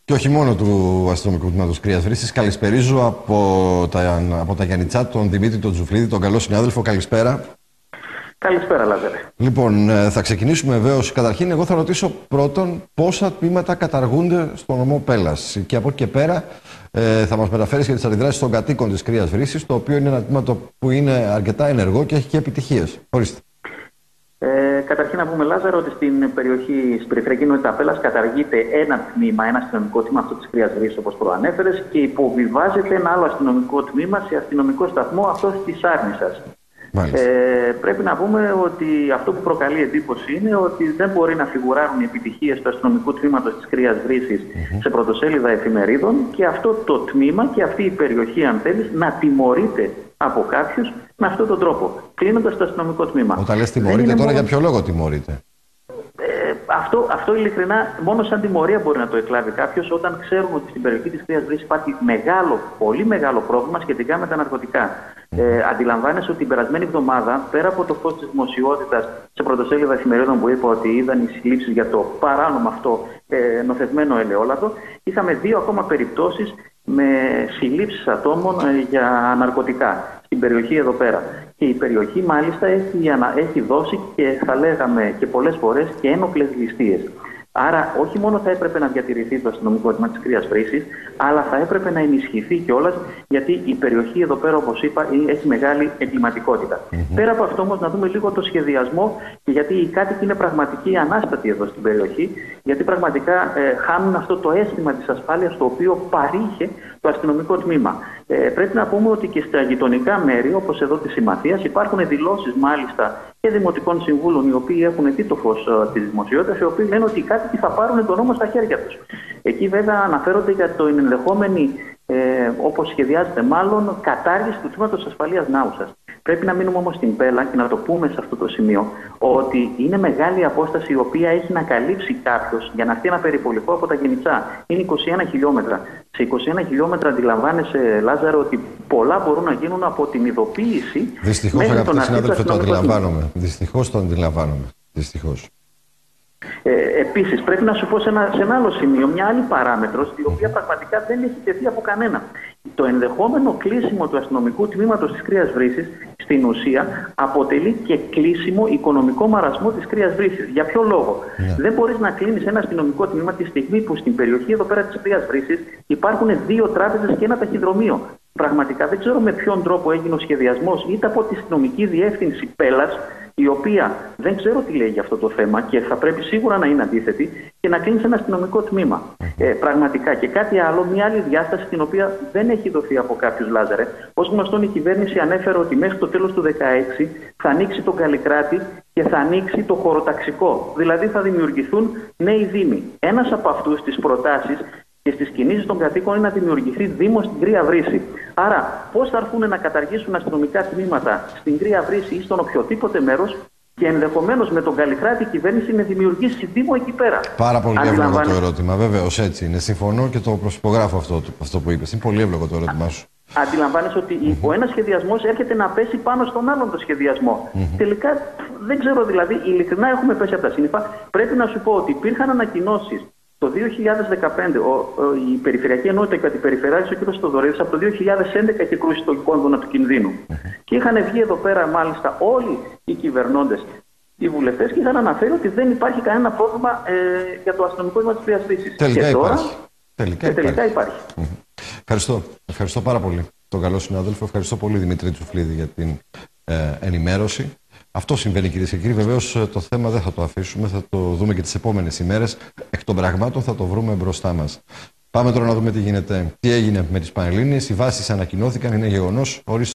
Και όχι μόνο του αστυνομικού τμήματος Κρίας Βρύσης. Καλησπερίζω από τα Γιαννιτσά τον Δημήτρη τον Τζουφλίδη, τον καλό συνάδελφο. Καλησπέρα. Καλησπέρα, Λάζαρε. Λοιπόν, θα ξεκινήσουμε βεβαίως. Καταρχήν, εγώ θα ρωτήσω πρώτον πόσα τμήματα καταργούνται στο νομό Πέλλας. Και από εκεί και πέρα θα μας μεταφέρεις για τις αντιδράσεις των κατοίκων της Κρίας Βρύσης, το οποίο είναι ένα τμήμα που είναι αρκετά ενεργό και έχει και επιτυχίες. Ορίστε. Καταρχήν να πούμε, Λάζαρο, ότι στην περιοχή, στην περιφερειακή ενότητα Πέλλας καταργείται ένα τμήμα, ένα αστυνομικό τμήμα, αυτό της Κρίας Βρύσης, όπως προανέφερες, και υποβιβάζεται ένα άλλο αστυνομικό τμήμα σε αστυνομικό σταθμό, αυτό της Άρνισσας. Πρέπει να πούμε ότι αυτό που προκαλεί εντύπωση είναι ότι δεν μπορεί να φιγουράρουν οι επιτυχίες του αστυνομικού τμήματος της Κρίας Βρύσης σε πρωτοσέλιδα εφημερίδων και αυτό το τμήμα και αυτή η περιοχή, αν θέλεις, να τιμωρείται από κάποιους με αυτόν τον τρόπο, κλείνοντας το αστυνομικό τμήμα. Όταν λες τιμωρείται, τώρα για ποιο λόγο τιμωρείται? Αυτό ειλικρινά μόνο σαν τιμωρία μπορεί να το εκλάβει κάποιος, όταν ξέρουμε ότι στην περιοχή της Κρίας Βρύσης υπάρχει πολύ μεγάλο πρόβλημα σχετικά με τα ναρκωτικά. Αντιλαμβάνεσαι ότι την περασμένη εβδομάδα, πέρα από το φως της δημοσιότητας σε πρωτοσέλιδα εφημερίδων που είπα ότι είδαν οι συλλήψεις για το παράνομο αυτό νοθευμένο ελαιόλαδο, είχαμε 2 ακόμα περιπτώσεις με συλλήψεις ατόμων για ναρκωτικά στην περιοχή εδώ πέρα. Και η περιοχή μάλιστα έχει δώσει και θα λέγαμε και πολλές φορές και ένοπλες ληστείες. Άρα όχι μόνο θα έπρεπε να διατηρηθεί το αστυνομικό τμήμα της Κρίας Βρύσης, αλλά θα έπρεπε να ενισχυθεί κιόλας, γιατί η περιοχή εδώ πέρα, όπως είπα, έχει μεγάλη εγκληματικότητα. Πέρα από αυτό όμως να δούμε λίγο το σχεδιασμό, και γιατί οι κάτοικοι είναι πραγματικοί ανάστατοι εδώ στην περιοχή, γιατί πραγματικά χάνουν αυτό το αίσθημα της ασφάλειας το οποίο παρήχε το αστυνομικό τμήμα. Πρέπει να πούμε ότι και στα γειτονικά μέρη, όπως εδώ της Συμμαθίας, υπάρχουν δηλώσεις μάλιστα και δημοτικών συμβούλων, οι οποίοι έχουν δει το φως της δημοσιότητας, οι οποίοι λένε ότι οι κάτοικοι θα πάρουν τον νόμο στα χέρια τους. Εκεί βέβαια αναφέρονται για την ενδεχόμενη, όπως σχεδιάζεται μάλλον, κατάργηση του τμήματος ασφαλείας Νάουσας. Πρέπει να μείνουμε όμως στην Πέλλα και να το πούμε σε αυτό το σημείο ότι είναι μεγάλη απόσταση η οποία έχει να καλύψει κάποιος για να έρθει ένα περιπολικό από τα Γιαννιτσά. Είναι 21 χιλιόμετρα. Σε 21 χιλιόμετρα αντιλαμβάνεσαι, Λάζαρο, ότι πολλά μπορούν να γίνουν από την ειδοποίηση. Δυστυχώς, αγαπητοί συνάδελφοι, το αντιλαμβάνομαι. Δυστυχώς το αντιλαμβάνομαι. Δυστυχώς. Επίσης, πρέπει να σου πω σε ένα άλλο σημείο, μια άλλη παράμετρος, η οποία πραγματικά δεν έχει τεθεί από κανένα. Το ενδεχόμενο κλείσιμο του αστυνομικού τμήματος της Κρίας Βρύσης, στην ουσία, αποτελεί και κλείσιμο οικονομικό μαρασμό της Κρίας Βρύσης. Για ποιο λόγο? Δεν μπορείς να κλείνεις ένα αστυνομικό τμήμα τη στιγμή που στην περιοχή εδώ πέρα της Κρίας Βρύσης υπάρχουν 2 τράπεζες και ένα ταχυδρομείο. Πραγματικά δεν ξέρω με ποιον τρόπο έγινε ο σχεδιασμός, είτε από τη αστυνομική διεύθυνση Πέλλας, η οποία δεν ξέρω τι λέει για αυτό το θέμα και θα πρέπει σίγουρα να είναι αντίθετη, και να κλείνει ένα αστυνομικό τμήμα. Πραγματικά. Και κάτι άλλο, μια άλλη διάσταση, την οποία δεν έχει δοθεί από κάποιους, Λάζαρε. Ως γνωστόν, η κυβέρνηση ανέφερε ότι μέχρι το τέλος του 2016 θα ανοίξει τον Καλλικράτη και θα ανοίξει το χωροταξικό. Δηλαδή θα δημιουργηθούν νέοι δήμοι. Ένας από αυτούς τις προτάσεις και στις κινήσεις των κατοίκων είναι να δημιουργηθεί δήμος στην Κρία Βρύση. Άρα, πώς θα έρθουν να καταργήσουν αστυνομικά τμήματα στην Κρία Βρύση ή στον οποιοδήποτε μέρος, και ενδεχομένως με τον Καλλικράτη η κυβέρνηση να δημιουργήσει δήμο εκεί πέρα? Πάρα πολύ εύλογο το ερώτημα. Βεβαίως, έτσι είναι. Συμφωνώ και το προσυπογράφω αυτό που είπες. Είναι πολύ εύλογο το ερώτημά σου. Αντιλαμβάνεσαι ότι ο ένας σχεδιασμός έρχεται να πέσει πάνω στον άλλον το σχεδιασμό. Τελικά δεν ξέρω, δηλαδή, ειλικρινά έχουμε πέσει από τα σύννεφα. Πρέπει να σου πω ότι υπήρχαν ανακοινώσεις. Το 2015 η Περιφερειακή Ενότητα και Αντιπεριφερειάρχης ο κ. Στοδωρίδης από το 2011 είχε κρούσει τον κόδωνα του κινδύνου. Και είχαν βγει εδώ πέρα μάλιστα όλοι οι κυβερνώντες, οι βουλευτές, και είχαν αναφέρει ότι δεν υπάρχει κανένα πρόβλημα για το αστυνομικό τμήμα της Κρίας Βρύσης. Τελικά υπάρχει. Ευχαριστώ πάρα πολύ τον καλό συνάδελφο. Ευχαριστώ πολύ, Δημήτρη Τζουφλίδη, για την ενημέρωση. Αυτό συμβαίνει, κυρίες και κύριοι. Βεβαίως το θέμα δεν θα το αφήσουμε, θα το δούμε και τις επόμενες ημέρες. Εκ των πραγμάτων θα το βρούμε μπροστά μας. Πάμε τώρα να δούμε τι έγινε με τις Πανελλήνιες. Οι βάσεις ανακοινώθηκαν, είναι γεγονός.